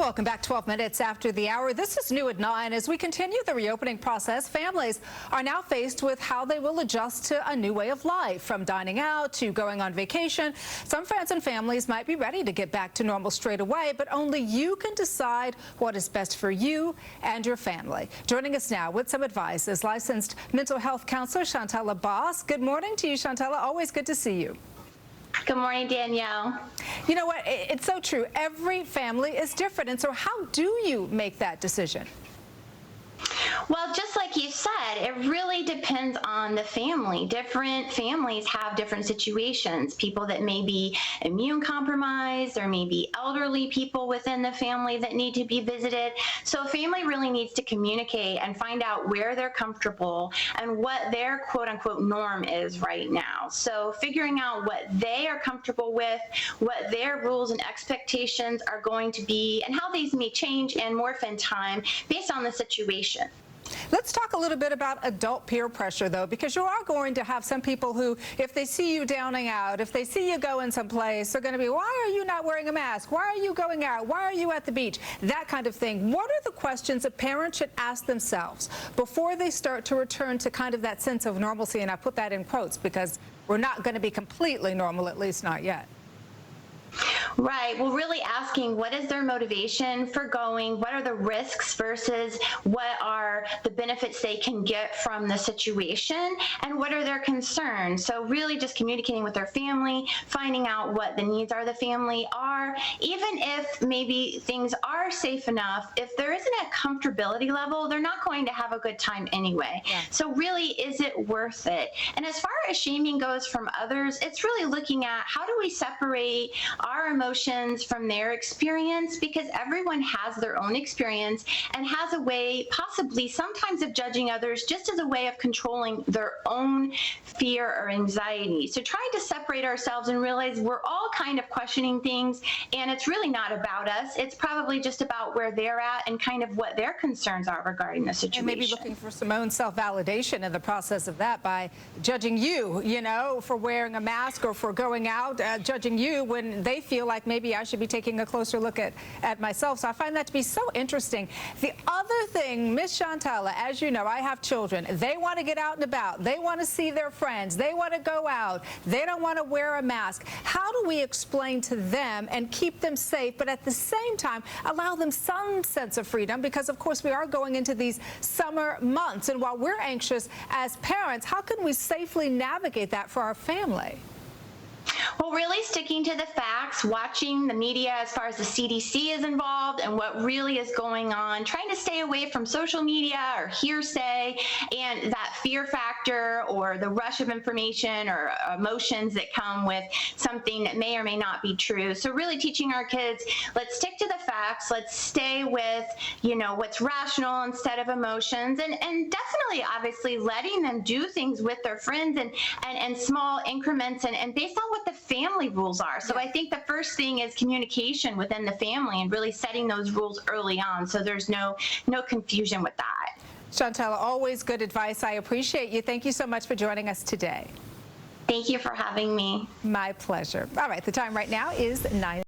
Welcome back. 12 minutes after the hour. This is New at 9. As we continue the reopening process, families are now faced with how they will adjust to a new way of life, from dining out to going on vacation. Some friends and families might be ready to get back to normal straight away, but only you can decide what is best for you and your family. Joining us now with some advice is licensed mental health counselor Shantala Boss. Good morning to you, Shantala. Always good to see you. Good morning, Danielle. You know what? It's so true. Every family is different. And so how do you make that decision? Well, just like you said, it really depends on the family. Different families have different situations. People that may be immune compromised, there may be elderly people within the family that need to be visited. So a family really needs to communicate and find out where they're comfortable and what their quote unquote norm is right now. So figuring out what they are comfortable with, what their rules and expectations are going to be, and how these may change and morph in time based on the situation. Let's talk a little bit about adult peer pressure, though, because you are going to have some people who, if they see you downing out, if they see you going someplace, they're going to be, why are you not wearing a mask? Why are you going out? Why are you at the beach? That kind of thing. What are the questions a parent should ask themselves before they start to return to kind of that sense of normalcy? And I put that in quotes because we're not going to be completely normal, at least not yet. Right. Well, really asking what is their motivation for going, what are the risks versus what are the benefits they can get from the situation, and what are their concerns. So really just communicating with their family, finding out what the needs are the family are, even if maybe things are safe enough, if there isn't a comfortability level, they're not going to have a good time anyway. Yeah. So really, is it worth it? And as far as shaming goes from others, it's really looking at how do we separate our emotions from their experience, because everyone has their own experience and has a way possibly sometimes of judging others just as a way of controlling their own fear or anxiety. So trying to separate ourselves and realize we're all kind of questioning things, and it's really not about us. It's probably just about where they're at and kind of what their concerns are regarding the situation. And maybe looking for some own self-validation in the process of that by judging you, you know, for wearing a mask or for going out, judging you when they feel like maybe I should be taking a closer look at myself. So I find that to be so interesting. The other thing, Miss Shantala, as you know, I have children. They want to get out and about. They want to see their friends. They want to go out. They don't want to wear a mask. How do we explain to them and keep them safe, but at the same time allow them some sense of freedom? Because, of course, we are going into these summer months. And while we're anxious as parents, how can we safely navigate that for our family? Well, really sticking to the facts, watching the media as far as the CDC is involved and what really is going on, trying to stay away from social media or hearsay and that fear factor or the rush of information or emotions that come with something that may or may not be true. So really teaching our kids, let's stick to the facts, let's stay with, you know, what's rational instead of emotions, and definitely obviously letting them do things with their friends and small increments and based on what the family rules are. So I think the first thing is communication within the family and really setting those rules early on so there's no confusion with that. Shantala, always good advice. I appreciate you. Thank you so much for joining us today. Thank you for having me. My pleasure. All right, the time right now is 9.